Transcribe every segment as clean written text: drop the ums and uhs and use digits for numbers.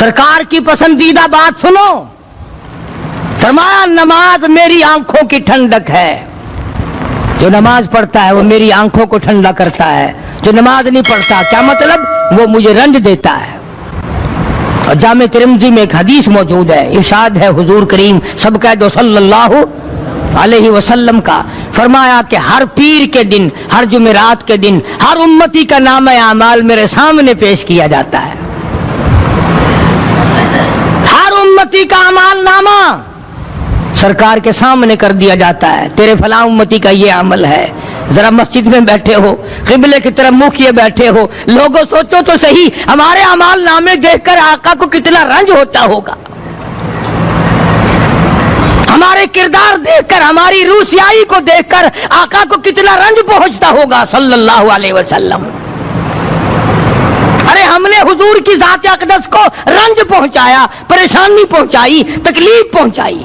سرکار کی پسندیدہ بات سنو، فرمایا نماز میری آنکھوں کی ٹھنڈک ہے، جو نماز پڑھتا ہے وہ میری آنکھوں کو ٹھنڈا کرتا ہے، جو نماز نہیں پڑھتا کیا مطلب وہ مجھے رنج دیتا ہے۔ اور جامع ترمذی میں ایک حدیث موجود ہے، ارشاد ہے حضور کریم سب کہہ دو صلی اللہ علیہ وسلم کا، فرمایا کہ ہر پیر کے دن، ہر جمعرات کے دن ہر امتی کا نامہ اعمال میرے سامنے پیش کیا جاتا ہے، ہر امتی کا اعمال نامہ سرکار کے سامنے کر دیا جاتا ہے، تیرے فلاں امتی کا یہ عمل ہے۔ ذرا مسجد میں بیٹھے ہو، قبلے کی طرف منہ کیے بیٹھے ہو، لوگوں سوچو تو صحیح ہمارے اعمال نامے دیکھ کر آقا کو کتنا رنج ہوتا ہوگا، ہمارے کردار دیکھ کر، ہماری روسیائی کو دیکھ کر آقا کو کتنا رنج پہنچتا ہوگا صلی اللہ علیہ وسلم۔ ارے ہم نے حضور کی ذات اقدس کو رنج پہنچایا، پریشانی پہنچائی، تکلیف پہنچائی،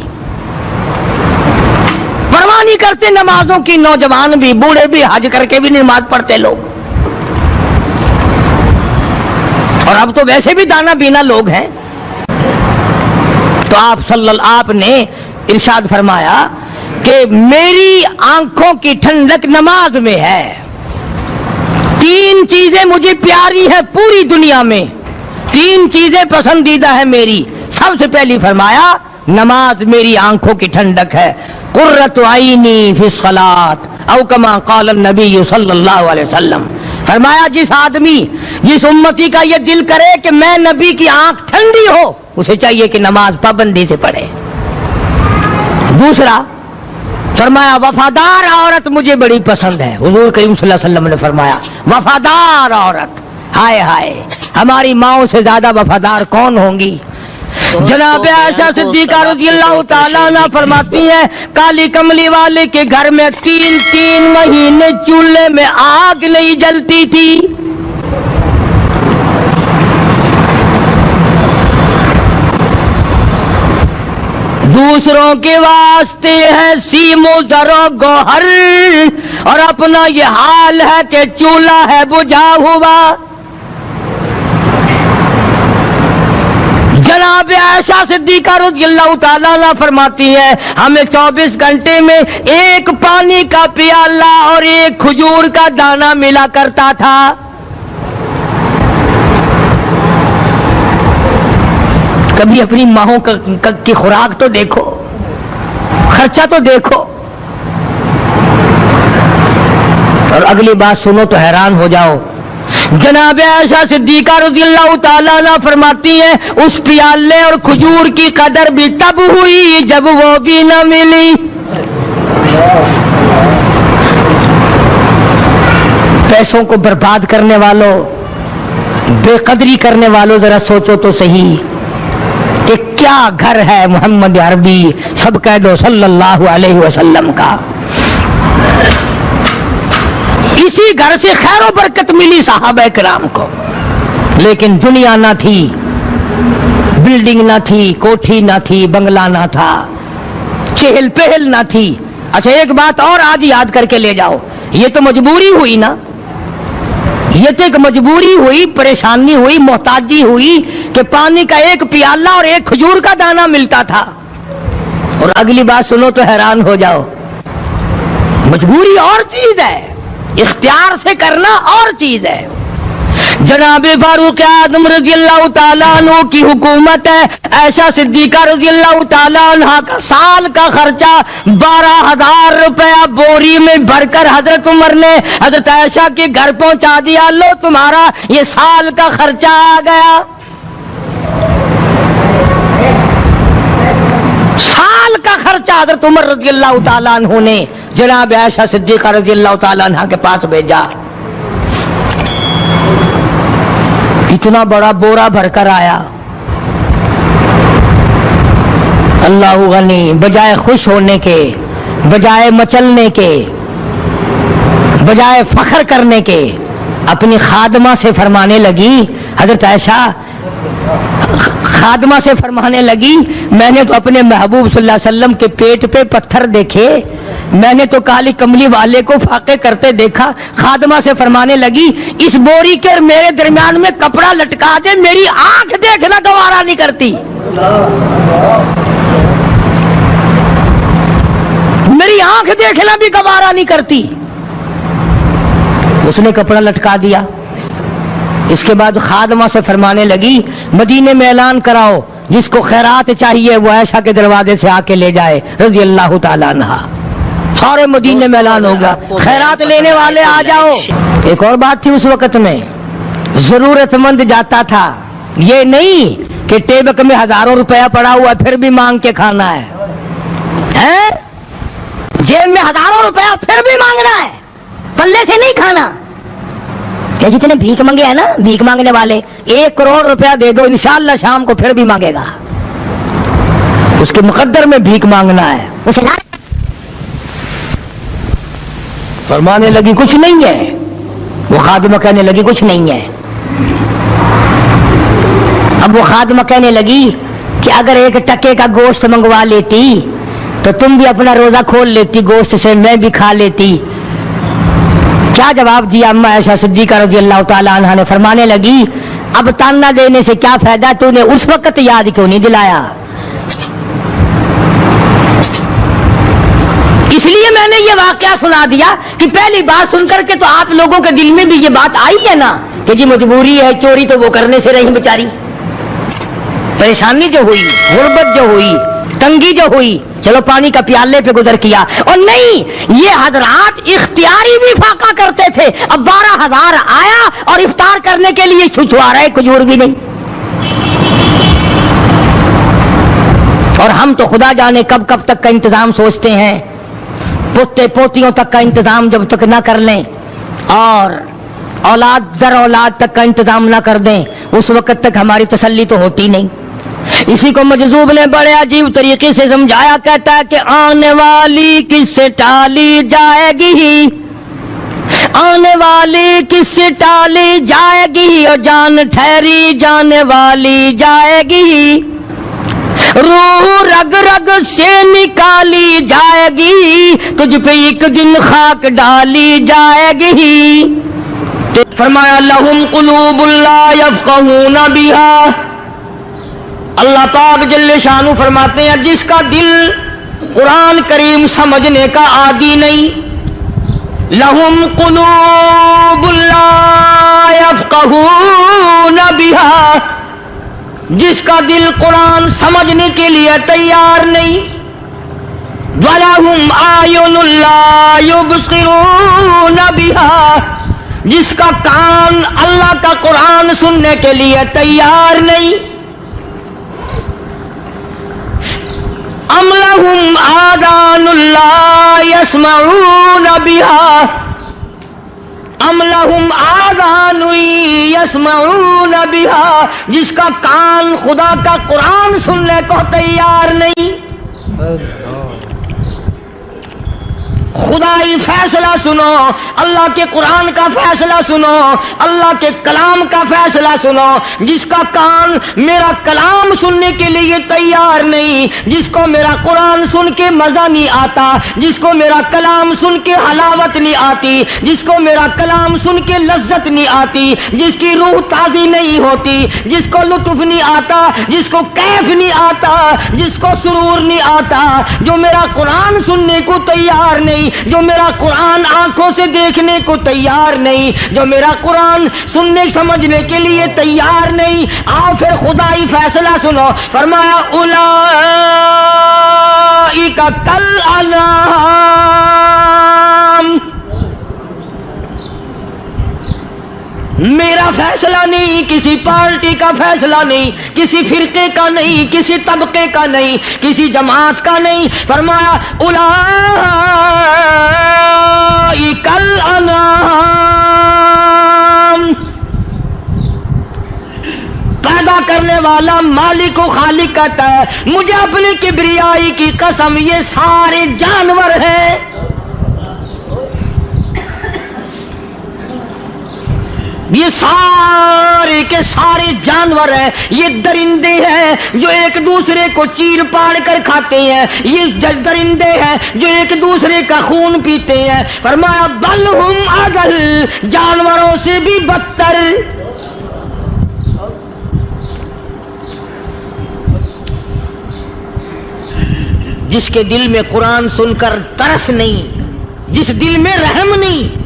پرواہ نہیں کرتے نمازوں کی، نوجوان بھی بوڑھے بھی حج کر کے بھی نماز پڑھتے لوگ، اور اب تو ویسے بھی دانا بینا لوگ ہیں۔ تو آپ نے ارشاد فرمایا کہ میری آنکھوں کی ٹھنڈک نماز میں ہے، تین چیزیں مجھے پیاری ہے پوری دنیا میں، تین چیزیں پسندیدہ ہے میری۔ سب سے پہلی فرمایا نماز میری آنکھوں کی ٹھنڈک ہے، قرۃ عینی فی الصلاۃ او کما قال النبی صلی اللہ علیہ وسلم، فرمایا جس آدمی، جس امتی کا یہ دل کرے کہ میں نبی کی آنکھ ٹھنڈی ہو، اسے چاہیے کہ نماز پابندی سے پڑھے۔ دوسرا فرمایا وفادار عورت مجھے بڑی پسند ہے، حضور کریم صلی اللہ علیہ وسلم نے فرمایا وفادار عورت، ہائے ہائے ہماری ماؤں سے زیادہ وفادار کون ہوں گی؟ جناب عائشہ صدیقہ رضی اللہ تعالیٰ عنہ فرماتی ہیں کالی کملی والے کے گھر میں 3 مہینے چولہے میں آگ نہیں جلتی تھی، دوسروں کے واسطے ہے سیم و زر و گوہر، اور اپنا یہ حال ہے کہ چولہا ہے بجھا ہوا۔ جناب عائشہ صدیقہ رضی اللہ تعالیٰ عنہ فرماتی ہے ہمیں 24 گھنٹے میں ایک پانی کا پیالہ اور ایک کھجور کا دانہ ملا کرتا تھا۔ کبھی اپنی ماہوں کی خوراک تو دیکھو، خرچہ تو دیکھو، اور اگلی بات سنو تو حیران ہو جاؤ۔ جناب عائشہ صدیقہ رضی اللہ تعالیٰ عنہ فرماتی ہیں اس پیالے اور کھجور کی قدر بھی تب ہوئی جب وہ بھی نہ ملی۔ پیسوں کو برباد کرنے والوں، بے قدری کرنے والوں، ذرا سوچو تو صحیح کہ کیا گھر ہے محمد عربی سب کہہ دو صلی اللہ علیہ وسلم کا۔ اسی گھر سے خیر و برکت ملی صحابہ کرام کو، لیکن دنیا نہ تھی، بلڈنگ نہ تھی، کوٹھی نہ تھی، بنگلہ نہ تھا، چہل پہل نہ تھی۔ اچھا ایک بات اور آج یاد کر کے لے جاؤ، یہ تو مجبوری ہوئی نا، یہ تو ایک مجبوری ہوئی، پریشانی ہوئی، محتاجی ہوئی کہ پانی کا ایک پیالہ اور ایک کھجور کا دانہ ملتا تھا۔ اور اگلی بات سنو تو حیران ہو جاؤ، مجبوری اور چیز ہے، اختیار سے کرنا اور چیز ہے۔ جناب فاروق اعظم رضی اللہ تعالیٰ عنہ کی حکومت ہے، عائشہ صدیقہ رضی اللہ تعالیٰ عنہ کا سال کا خرچہ 12,000 روپیہ بوری میں بھر کر حضرت عمر نے حضرت عائشہ کے گھر پہنچا دیا، لو تمہارا یہ سال کا خرچہ آ گیا۔ سال کا خرچہ حضرت عمر رضی اللہ تعالیٰ عنہ نے جناب عائشہ صدیقہ رضی اللہ تعالیٰ عنہ کے پاس بھیجا۔ اتنا بڑا بورا بھر کر آیا، اللہ غنی، بجائے خوش ہونے کے، بجائے مچلنے کے، بجائے فخر کرنے کے، اپنی خادمہ سے فرمانے لگی حضرت عائشہ خادمہ سے فرمانے لگی میں نے تو اپنے محبوب صلی اللہ علیہ وسلم کے پیٹ پہ پتھر دیکھے، میں نے تو کالی کملی والے کو فاقے کرتے دیکھا۔ خادمہ سے فرمانے لگی اس بوری کے میرے درمیان میں کپڑا لٹکا دے، میری آنکھ دیکھنا گوارا نہیں کرتی، میری آنکھ دیکھنا بھی گوارا نہیں کرتی۔ اس نے کپڑا لٹکا دیا۔ اس کے بعد خادمہ سے فرمانے لگی مدینے میں اعلان کراؤ جس کو خیرات چاہیے وہ عائشہ کے دروازے سے آ کے لے جائے رضی اللہ تعالیٰ عنہ۔ سارے مدینے میں اعلان ہوگا خیرات لینے والے آ جاؤ۔ ایک اور بات تھی اس وقت میں، ضرورت مند جاتا تھا، یہ نہیں کہ ٹیبک میں ہزاروں روپیہ پڑا ہوا پھر بھی مانگ کے کھانا ہے، جیب میں ہزاروں روپیہ پھر بھی مانگنا ہے، پلے سے نہیں کھانا۔ کہ جتنے بھیک مانگے ہیں نا بھیک مانگنے والے، 1 کروڑ روپیہ دے دو انشاءاللہ شام کو پھر بھی مانگے گا، اس کے مقدر میں بھیک مانگنا ہے۔ اسے فرمانے لگی کچھ نہیں ہے، وہ خادمہ کہنے لگی کچھ نہیں ہے۔ اب وہ خادمہ کہنے لگی کہ اگر 1 ٹکے کا گوشت منگوا لیتی تو تم بھی اپنا روزہ کھول لیتی، گوشت سے میں بھی کھا لیتی۔ کیا جواب دیا اما عائشہ صدیقہ رضی اللہ تعالی عنہا نے؟ فرمانے لگی اب تانا دینے سے کیا فائدہ، تو نے اس وقت یاد کیوں نہیں دلایا؟ اس لیے میں نے یہ واقعہ سنا دیا کہ پہلی بار سن کر کے تو آپ لوگوں کے دل میں بھی یہ بات آئی ہے نا کہ جی مجبوری ہے، چوری تو وہ کرنے سے رہی بیچاری، پریشانی جو ہوئی، غربت جو ہوئی، تنگی جو ہوئی، چلو پانی کا پیالے پہ گزر کیا۔ اور نہیں، یہ حضرات اختیاری بھی فاقہ کرتے تھے۔ اب 12,000 آیا اور افطار کرنے کے لیے چھچھوا رہے، کھجور بھی نہیں۔ اور ہم تو خدا جانے کب کب تک کا انتظام سوچتے ہیں، پوتے پوتیوں تک کا انتظام جب تک نہ کر لیں اور اولاد در اولاد تک کا انتظام نہ کر دیں اس وقت تک ہماری تسلی تو ہوتی نہیں۔ اسی کو مجذوب نے بڑے عجیب طریقے سے سمجھایا، کہتا ہے کہ آنے والی کس سے ٹالی جائے گی، آنے والی کس سے ٹالی جائے گی، اور جان ٹھہری جانے والی جائے گی، روح رگ رگ سے نکالی جائے گی، تجھ پہ ایک دن خاک ڈالی جائے گی۔ فرمایا لہم قلوب لا یفقہون بہا، اللہ پاک جل شانہ فرماتے ہیں جس کا دل قرآن کریم سمجھنے کا عادی نہیں، لہم قلوب لا یفقہون بہا، جس کا دل قرآن سمجھنے کے لیے تیار نہیں، وَلَهُمْ أَعْيُنٌ لَا يُبْصِرُونَ بِهَا، جس کا کان اللہ کا قرآن سننے کے لیے تیار نہیں، أَمْ لَهُمْ آذَانٌ لَا يَسْمَعُونَ بِهَا، ام لہم آذان یسمعون بہا، جس کا کان خدا کا قرآن سننے کو تیار نہیں۔ خدائی فیصلہ سنو، اللہ کے قرآن کا فیصلہ سنو، اللہ کے کلام کا فیصلہ سنو۔ جس کا کان میرا کلام سننے کے لیے تیار نہیں، جس کو میرا قرآن سن کے مزہ نہیں آتا، جس کو میرا کلام سن کے حلاوت نہیں آتی، جس کو میرا کلام سن کے لذت نہیں آتی، جس کی روح تازی نہیں ہوتی، جس کو لطف نہیں آتا، جس کو کیف نہیں آتا، جس کو سرور نہیں آتا، جو میرا قرآن سننے کو تیار نہیں، جو میرا قرآن آنکھوں سے دیکھنے کو تیار نہیں، جو میرا قرآن سننے سمجھنے کے لیے تیار نہیں، آؤ پھر خدائی فیصلہ سنو۔ فرمایا اولئک کالانعام، میرا فیصلہ نہیں، کسی پارٹی کا فیصلہ نہیں، کسی فرقے کا نہیں، کسی طبقے کا نہیں، کسی جماعت کا نہیں۔ فرمایا اولئک الانعام، پیدا کرنے والا مالک و خالق کہتا ہے مجھے اپنی کبریائی کی قسم یہ سارے جانور ہیں۔ یہ سارے کے سارے جانور ہیں، یہ درندے ہیں جو ایک دوسرے کو چیر پاڑ کر کھاتے ہیں، یہ درندے ہیں جو ایک دوسرے کا خون پیتے ہیں۔ فرمایا بل ہم اضل، جانوروں سے بھی بدتر۔ جس کے دل میں قرآن سن کر ترس نہیں، جس دل میں رحم نہیں،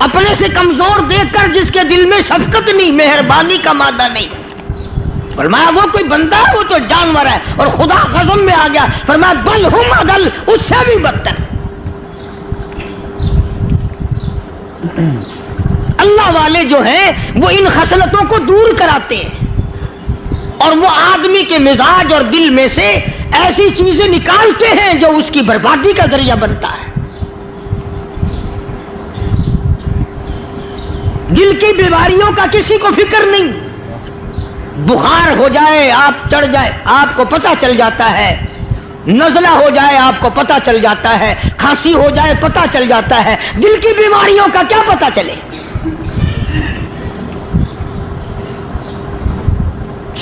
اپنے سے کمزور دیکھ کر جس کے دل میں شفقت نہیں، مہربانی کا مادہ نہیں، فرمایا وہ کوئی بندہ ہے، وہ تو جانور ہے۔ اور خدا غضب میں آ گیا، فرمایا بل ہم اضل، اس سے بھی بدتر۔ اللہ والے جو ہیں وہ ان خصلتوں کو دور کراتے ہیں، اور وہ آدمی کے مزاج اور دل میں سے ایسی چیزیں نکالتے ہیں جو اس کی بربادی کا ذریعہ بنتا ہے۔ دل کی بیماریوں کا کسی کو فکر نہیں، بخار ہو جائے آپ چڑھ جائے آپ کو پتہ چل جاتا ہے، نزلہ ہو جائے آپ کو پتہ چل جاتا ہے، کھانسی ہو جائے پتہ چل جاتا ہے، دل کی بیماریوں کا کیا پتہ چلے؟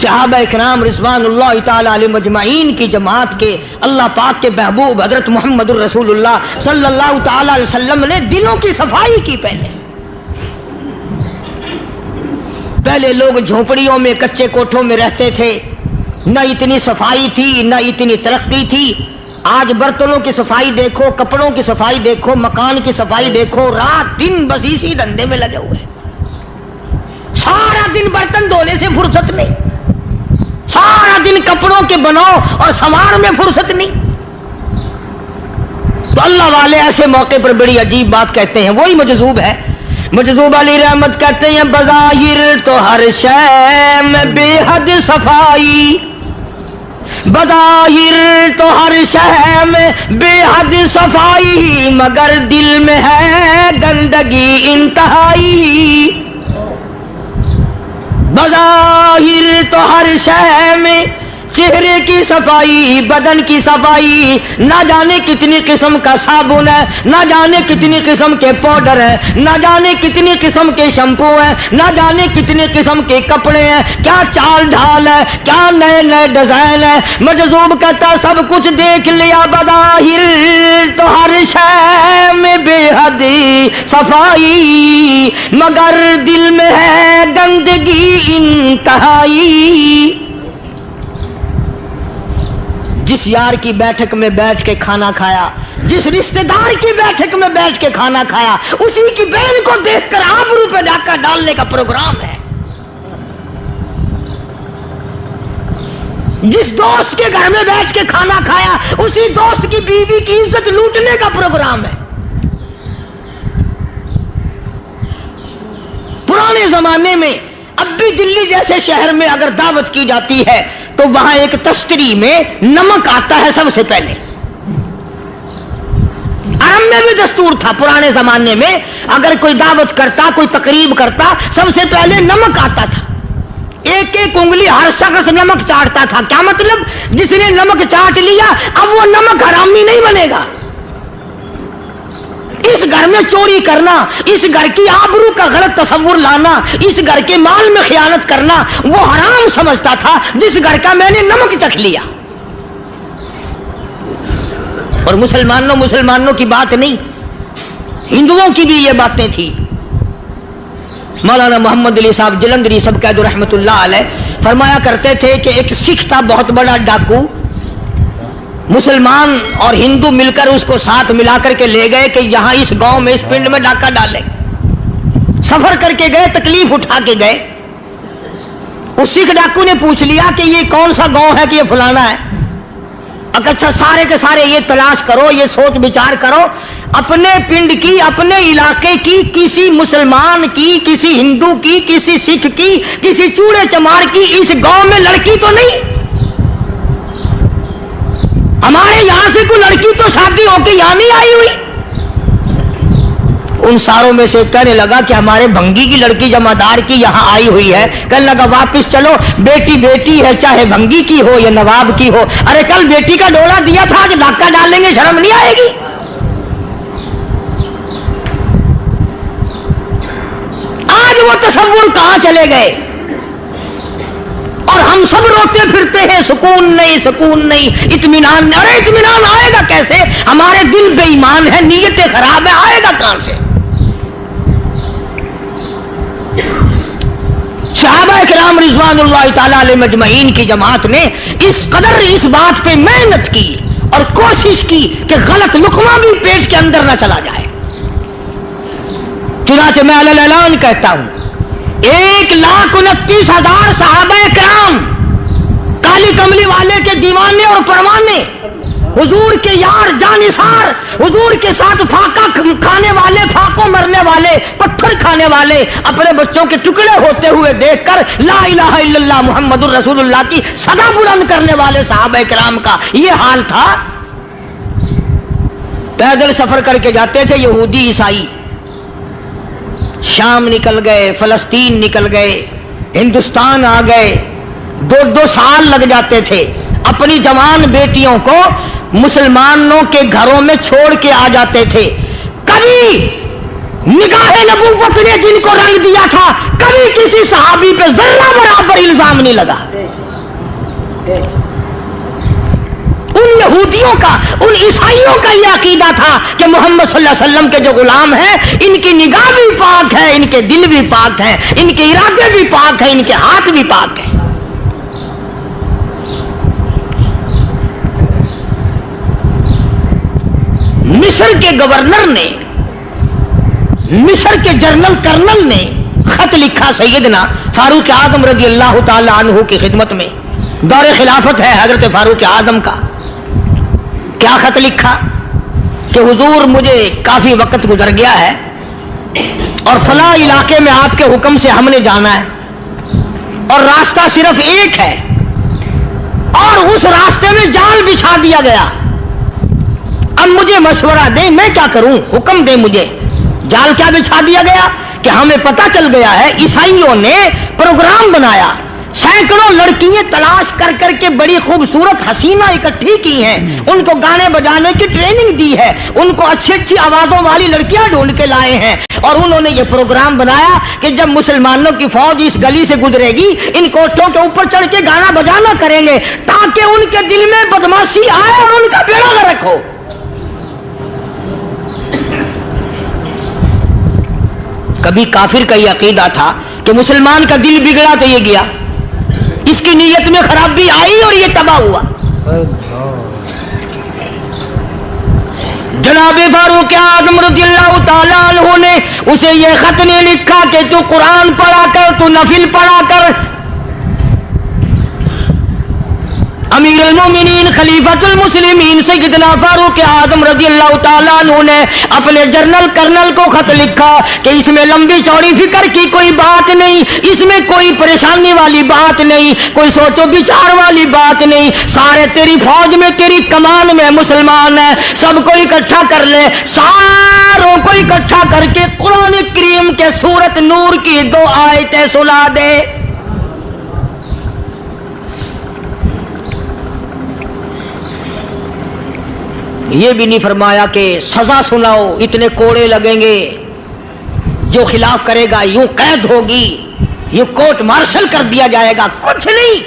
صحابہ اکرام رضوان اللہ تعالی علیہم اجمعین کی جماعت کے اللہ پاک کے محبوب حضرت محمد الرسول اللہ صلی اللہ تعالی علیہ وسلم نے دلوں کی صفائی کی۔ پہلے لوگ جھونپڑیوں میں کچے کوٹھوں میں رہتے تھے، نہ اتنی صفائی تھی نہ اتنی ترقی تھی۔ آج برتنوں کی صفائی دیکھو، کپڑوں کی صفائی دیکھو، مکان کی صفائی دیکھو، رات دن بس اسی دھندے میں لگے ہوئے، سارا دن برتن دھونے سے فرصت نہیں، سارا دن کپڑوں کے بناؤ اور سنوار میں فرصت نہیں۔ تو اللہ والے ایسے موقع پر بڑی عجیب بات کہتے ہیں، وہی مجذوب ہے، مجذوب علی رحمت کہتے ہیں بظاہر تو ہر شے میں بے حد صفائی، بظاہر تو ہر شے میں بے حد صفائی، مگر دل میں ہے گندگی انتہائی۔ بظاہر تو ہر شے میں چہرے کی صفائی، بدن کی صفائی، نہ جانے کتنی قسم کا صابن ہے، نہ جانے کتنی قسم کے پاؤڈر ہے، نہ جانے کتنی قسم کے شیمپو ہیں، نہ جانے کتنی قسم کے کپڑے ہیں، کیا چال ڈھال ہے، کیا نئے نئے ڈیزائن ہے۔ مجذوب کہتا سب کچھ دیکھ لیا، بظاہر تو ہر شے میں بے حد صفائی، مگر دل میں ہے گندگی انتہائی۔ جس یار کی بیٹھک میں بیٹھ کے کھانا کھایا، جس رشتہ دار کی بیٹھک میں بیٹھ کے کھانا کھایا، اسی کی بہن کو دیکھ کر آبرو پہ ڈاکہ ڈالنے کا پروگرام ہے۔ جس دوست کے گھر میں بیٹھ کے کھانا کھایا، اسی دوست کی بیوی کی عزت لوٹنے کا پروگرام ہے۔ پرانے زمانے میں اب بھی دلی جیسے شہر میں اگر دعوت کی جاتی ہے تو وہاں ایک تشتری میں نمک آتا ہے سب سے پہلے۔ عرب میں بھی دستور تھا پرانے زمانے میں، اگر کوئی دعوت کرتا، کوئی تقریب کرتا، سب سے پہلے نمک آتا تھا۔ ایک ایک انگلی ہر شخص نمک چاٹتا تھا۔ کیا مطلب؟ جس نے نمک چاٹ لیا اب وہ نمک حرامی نہیں بنے گا۔ اس گھر میں چوری کرنا، اس گھر کی آبرو کا غلط تصور لانا، اس گھر کے مال میں خیانت کرنا وہ حرام سمجھتا تھا جس گھر کا میں نے نمک چکھ لیا۔ اور مسلمانوں کی بات نہیں، ہندوؤں کی بھی یہ باتیں تھی۔ مولانا محمد علی صاحب جلندری سب قید رحمت اللہ علیہ فرمایا کرتے تھے کہ ایک سکھ تھا بہت بڑا ڈاکو، مسلمان اور ہندو مل کر اس کو ساتھ ملا کر کے لے گئے کہ یہاں اس گاؤں میں اس پنڈ میں ڈاکہ ڈالے۔ سفر کر کے گئے، تکلیف اٹھا کے گئے۔ اس سکھ ڈاکو نے پوچھ لیا کہ یہ کون سا گاؤں ہے کہ یہ فلانا ہے۔ اچھا سارے کے سارے یہ تلاش کرو، یہ سوچ بچار کرو، اپنے پنڈ کی، اپنے علاقے کی، کسی مسلمان کی، کسی ہندو کی، کسی سکھ کی، کسی چوڑے چمار کی اس گاؤں میں لڑکی تو نہیں؟ ہمارے یہاں سے کوئی لڑکی تو شادی ہو کے یہاں نہیں آئی ہوئی؟ ان ساروں میں سے کہنے لگا کہ ہمارے بھنگی کی لڑکی جمعدار کی یہاں آئی ہوئی ہے۔ کہنے لگا واپس چلو، بیٹی بیٹی ہے، چاہے بھنگی کی ہو یا نواب کی ہو۔ ارے کل بیٹی کا ڈولا دیا تھا، آج ڈاکہ ڈالیں گے، شرم نہیں آئے گی؟ تصور کہاں چلے گئے؟ اور ہم سب روتے پھرتے ہیں سکون نہیں، سکون نہیں، اطمینان نہیں۔ ارے اطمینان آئے گا کیسے؟ ہمارے دل بے ایمان ہے، نیتیں خراب ہے، آئے گا کہاں سے؟ صحابہ کرام رضوان اللہ تعالی علیہ مجمعین کی جماعت نے اس قدر اس بات پہ محنت کی اور کوشش کی کہ غلط لقمہ بھی پیٹ کے اندر نہ چلا جائے۔ چنانچہ میں علی اعلان کہتا ہوں 1,29,000 صحابہ کرام کالی کملی والے کے دیوانے اور پروانے، حضور کے یار جانثار، حضور کے ساتھ فاقہ کھانے والے، فاقوں مرنے والے، پتھر کھانے والے، اپنے بچوں کے ٹکڑے ہوتے ہوئے دیکھ کر لا الہ الا اللہ محمد الرسول اللہ کی صدا بلند کرنے والے صحابہ کرام کا یہ حال تھا۔ پیدل سفر کر کے جاتے تھے یہودی عیسائی، شام نکل گئے، فلسطین نکل گئے، ہندوستان آ گئے، 2 سال لگ جاتے تھے، اپنی جوان بیٹیوں کو مسلمانوں کے گھروں میں چھوڑ کے آ جاتے تھے۔ کبھی نگاہ نبوت نے جن کو رنگ دیا تھا، کبھی کسی صحابی پہ ذرہ برابر الزام نہیں لگا۔ ان یہودیوں کا، ان عیسائیوں کا یہ عقیدہ تھا کہ محمد صلی اللہ علیہ وسلم کے جو غلام ہیں ان کی نگاہ بھی پاک ہے، ان کے دل بھی پاک ہیں، ان کے ارادے بھی پاک ہیں، ان کے ہاتھ بھی پاک ہیں۔ مصر کے گورنر نے، مصر کے جنرل کرنل نے خط لکھا سیدنا فاروق اعظم رضی اللہ تعالی عنہ کی خدمت میں، دور خلافت ہے حضرت فاروق اعظم کا۔ کیا خط لکھا کہ حضور مجھے کافی وقت گزر گیا ہے اور فلاں علاقے میں آپ کے حکم سے ہم نے جانا ہے اور راستہ صرف ایک ہے اور اس راستے میں جال بچھا دیا گیا۔ اب مجھے مشورہ دیں میں کیا کروں، حکم دیں مجھے۔ جال کیا بچھا دیا گیا کہ ہمیں پتہ چل گیا ہے عیسائیوں نے پروگرام بنایا، سینکڑوں لڑکیاں تلاش کر کر کے بڑی خوبصورت حسینہ اکٹھی کی ہیں، ان کو گانے بجانے کی ٹریننگ دی ہے، ان کو اچھی اچھی آوازوں والی لڑکیاں ڈھونڈ کے لائے ہیں، اور انہوں نے یہ پروگرام بنایا کہ جب مسلمانوں کی فوج اس گلی سے گزرے گی ان کوٹھوں کے اوپر چڑھ کے گانا بجانا کریں گے تاکہ ان کے دل میں بدماشی آئے اور ان کا بیڑا غرق ہو۔ کبھی کافر کا یہ عقیدہ تھا کہ مسلمان کا دل بگڑا تو یہ گیا، اس کی نیت میں خرابی آئی اور یہ تباہ ہوا۔ جناب فاروق اعظم رضی اللہ تعالیٰ عنہ نے اسے یہ خط نہیں لکھا کہ تو قرآن پڑھا کر، تو نفل پڑھا کر۔ امیر المومنین خلیفۃ المسلمین سیدنا فاروق اعظم رضی اللہ تعالیٰ عنہ نے اپنے جنرل کرنل کو خط لکھا کہ اس میں لمبی چوڑی فکر کی کوئی بات نہیں، اس میں کوئی پریشانی والی بات نہیں، کوئی سوچ و بچار والی بات نہیں، سارے تیری فوج میں تیری کمان میں مسلمان ہیں، سب کو اکٹھا کر لے، ساروں کو اکٹھا کر کے قرآن کریم کے سورۃ نور کی 2 آیتیں سنا دے۔ یہ بھی نہیں فرمایا کہ سزا سناؤ، اتنے کوڑے لگیں گے، جو خلاف کرے گا یوں قید ہوگی، یہ کورٹ مارشل کر دیا جائے گا، کچھ نہیں۔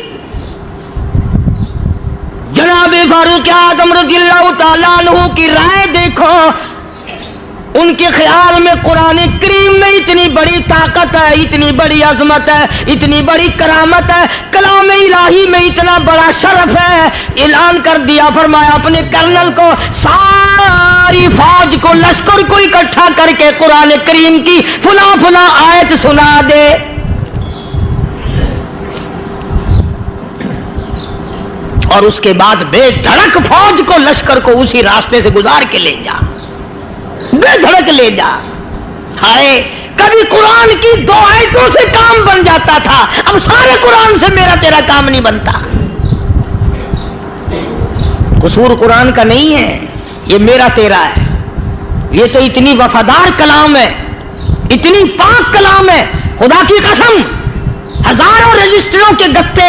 جناب فاروق اعظم رضی اللہ تعالیٰ عنہ کی رائے دیکھو، ان کے خیال میں قرآن کریم میں اتنی بڑی طاقت ہے، اتنی بڑی عظمت ہے، اتنی بڑی کرامت ہے، کلام الہی میں اتنا بڑا شرف ہے۔ اعلان کر دیا، فرمایا اپنے کرنل کو ساری فوج کو، لشکر کو اکٹھا کر کے قرآن کریم کی فلاں فلاں آیت سنا دے۔ اور اس کے بعد بے دھڑک فوج کو، لشکر کو اسی راستے سے گزار کے لے جا، بے دھڑک لے جا۔ ہائے کبھی قرآن کی 2 آیتوں سے کام بن جاتا تھا، اب سارے قرآن سے میرا تیرا کام نہیں بنتا۔ قصور قرآن کا نہیں ہے، یہ میرا تیرا ہے۔ یہ تو اتنی وفادار کلام ہے، اتنی پاک کلام ہے، خدا کی قسم ہزاروں رجسٹروں کے گتے،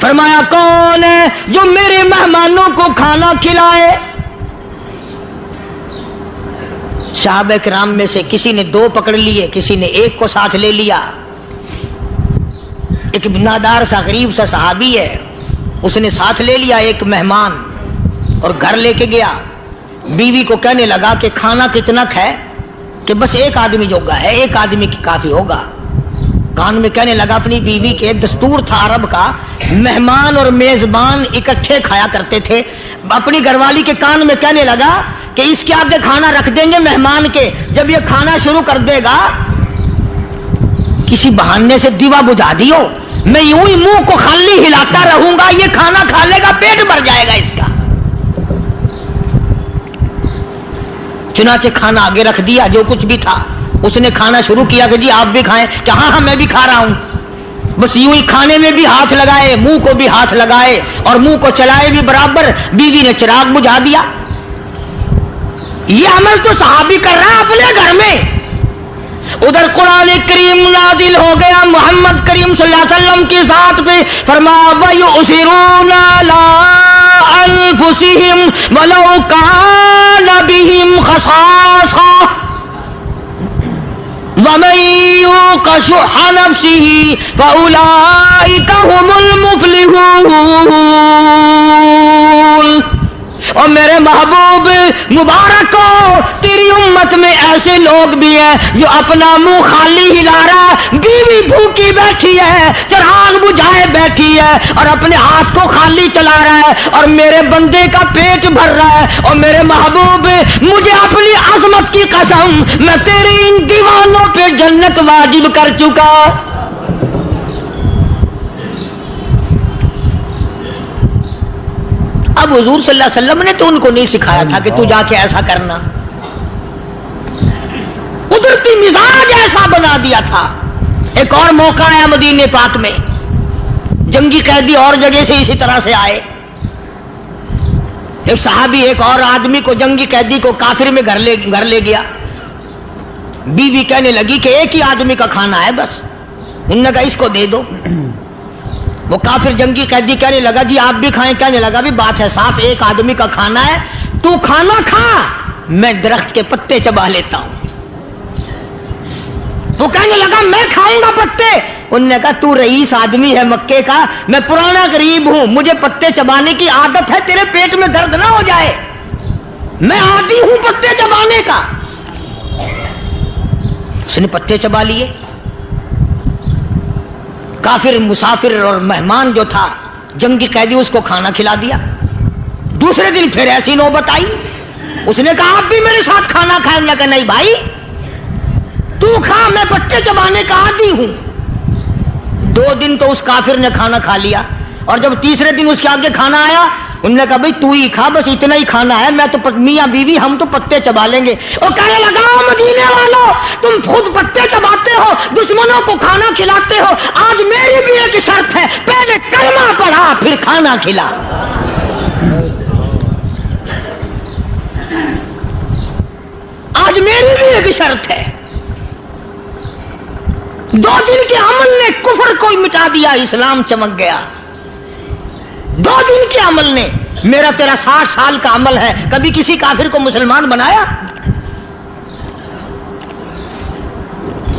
فرمایا کون ہے جو میرے مہمانوں کو کھانا کھلائے؟ صحابہ کرام میں سے کسی نے 2 پکڑ لیے، کسی نے 1 کو ساتھ لے لیا۔ ایک بنادار سا غریب سا صحابی ہے، اس نے ساتھ لے لیا ایک مہمان اور گھر لے کے گیا۔ بیوی کو کہنے لگا کہ کھانا کتنا ہے؟ کہ بس 1 آدمی جوگا ہے، 1 آدمی کی کافی ہوگا۔ کان میں کہنے لگا اپنی بیوی کے، دستور تھا عرب کا، مہمان اور میزبان اکٹھے کھایا کرتے تھے۔ اپنی گھر والی کے کان میں کہنے لگا کہ اس کے آگے کھانا رکھ دیں گے مہمان کے، جب یہ کھانا شروع کر دے گا کسی بہانے سے دیوا بجھا دیو، میں یوں ہی منہ کو خالی ہلاتا رہوں گا، یہ کھانا کھا لے گا، پیٹ بھر جائے گا اس کا۔ چنانچہ کھانا آگے رکھ دیا، جو کچھ بھی تھا۔ اس نے کھانا شروع کیا کہ جی آپ بھی کھائیں، کہ ہاں ہاں میں بھی کھا رہا ہوں۔ بس یوں ہی کھانے میں بھی ہاتھ لگائے، منہ کو بھی ہاتھ لگائے اور منہ کو چلائے بھی برابر۔ بیوی نے چراغ بجھا دیا۔ یہ عمل تو صحابی کر رہا اپنے گھر میں۔ ادھر قرآن کریم نازل ہو گیا محمد کریم صلی اللہ علیہ وسلم کی ذات پہ، فرمایا وَيُؤْثِرُونَ عَلَىٰ أَنفُسِهِمْ وَلَوْ كَانَ بِهِمْ خَصَاصَةٌ وَمَن يُوقَ شُحَّ نَفْسِهِ فَأُولَٰئِكَ هُمُ الْمُفْلِحُونَ۔ اور میرے محبوب مبارک ہو، تیری امت میں ایسے لوگ بھی ہیں جو اپنا منہ خالی ہلا رہا، بیوی بھوکی بیٹھی ہے، چراغ بجھائے بیٹھی ہے اور اپنے ہاتھ کو خالی چلا رہا ہے اور میرے بندے کا پیٹ بھر رہا ہے۔ اور میرے محبوب مجھے اپنی عظمت کی قسم، میں تیرے ان دیوانوں پہ جنت واجب کر چکا۔ اب حضور صلی اللہ علیہ وسلم نے تو ان کو نہیں سکھایا تھا کہ تو جا کے ایسا کرنا، قدرتی مزاج ایسا بنا دیا تھا۔ ایک اور موقع ہے مدینے پاک میں، جنگی قیدی اور جگہ سے اسی طرح سے آئے۔ ایک صحابی ایک اور آدمی کو، جنگی قیدی کو کافر میں گھر لے گیا۔ بیوی کہنے لگی کہ 1 ہی آدمی کا کھانا ہے بس، انہوں نے کہا اس کو دے دو۔ وہ کافر جنگی قیدی کہنے لگا جی آپ بھی کھائیں، کہنے لگا بھی بات ہے صاف، 1 آدمی کا کھانا ہے، تو کھانا کھا، میں درخت کے پتے چبا لیتا ہوں۔ وہ کہنے لگا میں کھاؤں گا پتے۔ انہوں نے کہا تو رئیس آدمی ہے مکے کا، میں پرانا غریب ہوں، مجھے پتے چبانے کی عادت ہے، تیرے پیٹ میں درد نہ ہو جائے، میں عادی ہوں پتے چبانے کا۔ اس نے پتے چبا لیے۔ کافر مسافر اور مہمان جو تھا جنگی قیدی، اس کو کھانا کھلا دیا۔ دوسرے دن پھر ایسی نوبت آئی، اس نے کہا آپ بھی میرے ساتھ کھانا کھائیں گے؟ کہ نہیں بھائی تو کھا، میں پتے چبانے کا عادی ہوں۔ 2 دن تو اس کافر نے کھانا کھا لیا، اور جب تیسرے دن اس کے آگے کھانا آیا، انہوں نے کہا بھائی تو ہی کھا، بس اتنا ہی کھانا ہے، میں تو میاں بیوی ہم تو پتے چبا لیں گے۔ اور کہنے لگا مدینے والوں تم خود پتے چباتے ہو، دشمنوں کو کھانا کھلاتے ہو، آج میری بھی ایک شرط ہے، پہلے کلمہ پڑھا پھر کھانا کھلا۔ آج میری بھی ایک شرط ہے۔ 2 دن کے عمل نے کفر کو مٹا دیا، اسلام چمک گیا۔ 2 دن کے عمل نے، میرا تیرا 60 سال کا عمل ہے، کبھی کسی کافر کو مسلمان بنایا؟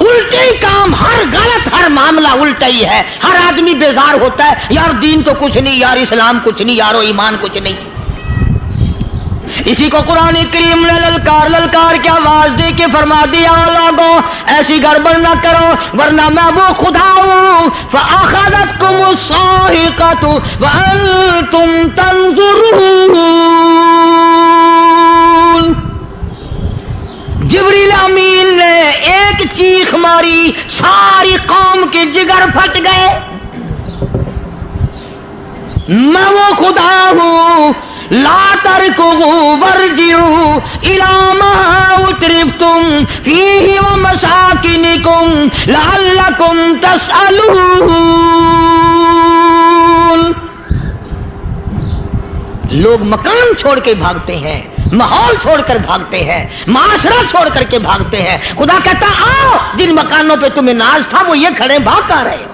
الٹے ہی کام، ہر غلط، ہر معاملہ الٹا ہی ہے۔ ہر آدمی بیزار ہوتا ہے، یار دین تو کچھ نہیں، یار اسلام کچھ نہیں، یارو ایمان کچھ نہیں۔ اسی کو قرآن کریم نے للکار کے آواز دے کے فرما دیا لوگوں ایسی گڑبڑ نہ کرو ورنہ میں وہ خدا ہوں۔ فَأَخَذَتْكُمُ الصَّاعِقَةُ وَأَنْتُمْ تَنظُرُونَ۔ جبریل امین نے ایک چیخ ماری، ساری قوم کے جگر پھٹ گئے۔ میں وہ خدا ہوں، لا ترکضوا وارجعوا إلى ما أترفتم فيه ومساكنكم لعلكم تسألون۔ لوگ مکان چھوڑ کے بھاگتے ہیں، ماحول چھوڑ کر بھاگتے ہیں، معاشرہ چھوڑ کر کے بھاگتے ہیں۔ خدا کہتا آؤ جن مکانوں پہ تمہیں ناز تھا وہ یہ کھڑے بھاگ آ رہے ہو۔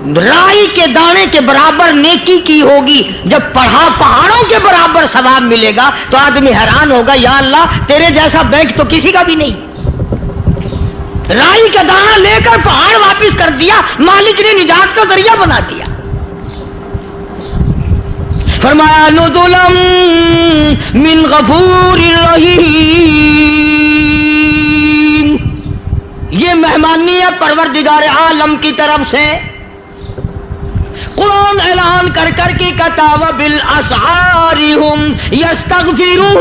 رائی کے دانے کے برابر نیکی کی ہوگی، جب پڑھا پہاڑوں کے برابر ثواب ملے گا تو آدمی حیران ہوگا، یا اللہ تیرے جیسا بینک تو کسی کا بھی نہیں۔ رائی کا دانہ لے کر پہاڑ واپس کر دیا، مالک نے نجات کا ذریعہ بنا دیا۔ فرمایا نزلا من غفور رحیم، یہ مہمانی ہے پروردگار عالم کی طرف سے۔ قرآن اعلان کر کر کے کہتا وبالاسحار ہم یستغفرون،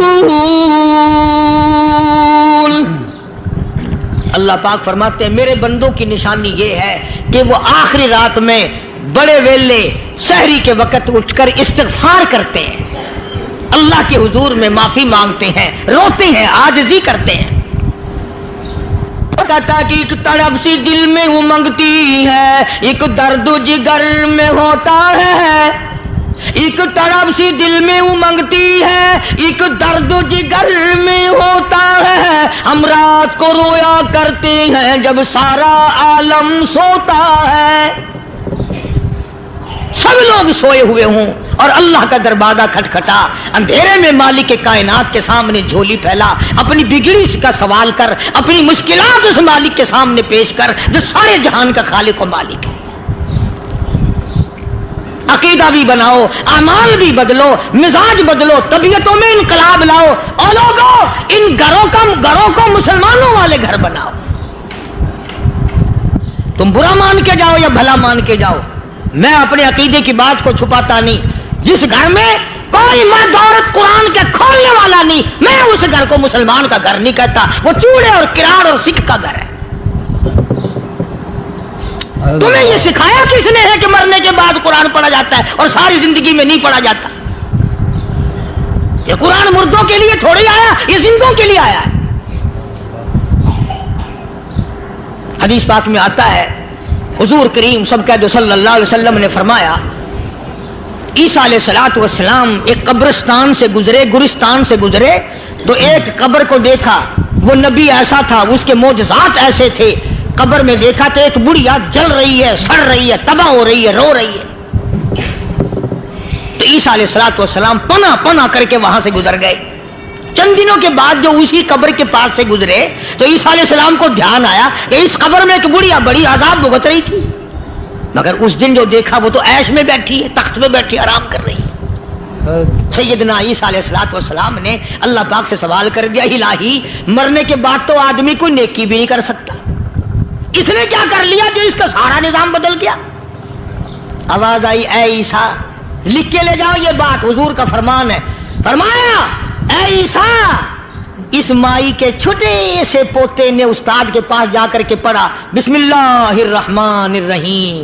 اللہ پاک فرماتے ہیں میرے بندوں کی نشانی یہ ہے کہ وہ آخری رات میں بڑے ویلے سحری کے وقت اٹھ کر استغفار کرتے ہیں، اللہ کے حضور میں معافی مانگتے ہیں، روتے ہیں، عاجزی کرتے ہیں۔ کہتا کہ ایک تڑپ سی دل میں امنگتی ہے، ایک درد جگر میں ہوتا ہے، ایک تڑپ سی دل میں امنگتی ہے، ایک درد جگر میں ہوتا ہے، ہم رات کو رویا کرتے ہیں جب سارا عالم سوتا ہے۔ سب لوگ سوئے ہوئے ہوں اور اللہ کا دروازہ کھٹکھٹا، اندھیرے میں مالک کائنات کے سامنے جھولی پھیلا، اپنی بگڑی کا سوال کر، اپنی مشکلات اس مالک کے سامنے پیش کر جو سارے جہان کا خالق و مالک ہے۔ عقیدہ بھی بناؤ، اعمال بھی بدلو، مزاج بدلو، طبیعتوں میں انقلاب لاؤ، اور لوگوں ان گھروں کو مسلمانوں والے گھر بناؤ۔ تم برا مان کے جاؤ یا بھلا مان کے جاؤ، میں اپنے عقیدے کی بات کو چھپاتا نہیں۔ جس گھر میں کوئی مرد عورت قرآن کے کھولنے والا نہیں، میں اس گھر کو مسلمان کا گھر نہیں کہتا، وہ چوڑے اور کراڑ اور سکھ کا گھر ہے۔ تمہیں یہ سکھایا کس نے ہے کہ مرنے کے بعد قرآن پڑھا جاتا ہے اور ساری زندگی میں نہیں پڑھا جاتا؟ یہ قرآن مردوں کے لیے تھوڑی آیا، یہ زندوں کے لیے آیا ہے۔ حدیث پاک میں آتا ہے حضور کریم سب کہہ دو صلی اللہ علیہ وسلم نے فرمایا عیسیٰ علیہ الصلوۃ والسلام ایک قبرستان سے گزرے، گورستان سے گزرے تو ایک قبر کو دیکھا، وہ نبی ایسا تھا، اس کے معجزات ایسے تھے۔ قبر میں دیکھا تو ایک بڑھیا جل رہی ہے، سڑ رہی ہے، تباہ ہو رہی ہے، رو رہی ہے۔ تو عیسیٰ علیہ الصلوۃ والسلام پناہ پناہ کر کے وہاں سے گزر گئے۔ چند دنوں کے بعد جو اسی قبر کے پاس سے گزرے تو عیسیٰ علیہ السلام کو دھیان آیا کہ اس قبر میں ایک بڑھیا بڑی عذاب بھگت رہی تھی، مگر اس دن جو دیکھا وہ تو عیش میں بیٹھی ہے، تخت میں بیٹھی آرام کر رہی ہے۔ سیدنا عیسیٰ علیہ الصلوۃ والسلام نے اللہ پاک سے سوال کر دیا، الہی مرنے کے بعد تو آدمی کوئی نیکی بھی نہیں کر سکتا، اس نے کیا کر لیا جو اس کا سارا نظام بدل گیا؟ آواز آئی اے عیسیٰ لکھ کے لے جاؤ یہ بات، حضور کا فرمان ہے۔ فرمایا اے عیسیٰ، اس مائی کے چھوٹے سے پوتے نے استاد کے پاس جا کر کے پڑھا بسم اللہ الرحمن الرحیم،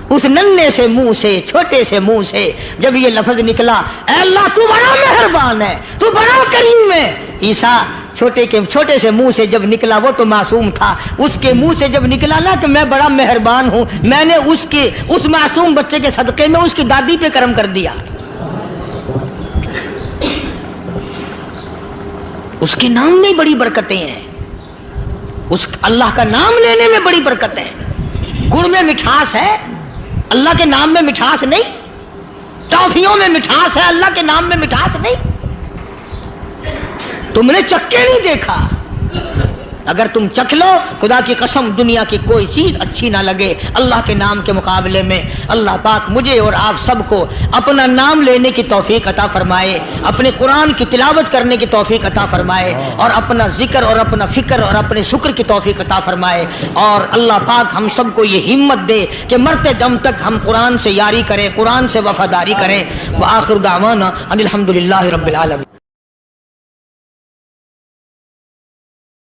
اس ننھے سے منہ سے، چھوٹے سے منہ سے جب یہ لفظ نکلا اے اللہ تو بڑا مہربان ہے، تو بڑا کریم ہے، عیسیٰ چھوٹے سے منہ سے جب نکلا، وہ تو معصوم تھا، اس کے منہ سے جب نکلا نا کہ میں بڑا مہربان ہوں، میں نے اس معصوم بچے کے صدقے میں اس کی دادی پہ کرم کر دیا۔ اس کے نام میں بڑی برکتیں ہیں، اس اللہ کا نام لینے میں بڑی برکتیں ہیں۔ گڑ میں مٹھاس ہے، اللہ کے نام میں مٹھاس نہیں۔ ٹافیوں میں مٹھاس ہے، اللہ کے نام میں مٹھاس نہیں۔ تم نے چکھ کے نہیں دیکھا، اگر تم چکھ لو خدا کی قسم دنیا کی کوئی چیز اچھی نہ لگے اللہ کے نام کے مقابلے میں۔ اللہ پاک مجھے اور آپ سب کو اپنا نام لینے کی توفیق عطا فرمائے، اپنے قرآن کی تلاوت کرنے کی توفیق عطا فرمائے، اور اپنا ذکر اور اپنا فکر اور اپنے شکر کی توفیق عطا فرمائے، اور اللہ پاک ہم سب کو یہ ہمت دے کہ مرتے دم تک ہم قرآن سے یاری کریں، قرآن سے وفاداری کریں۔ وآخر دعوانا ان الحمدللہ رب العالمین۔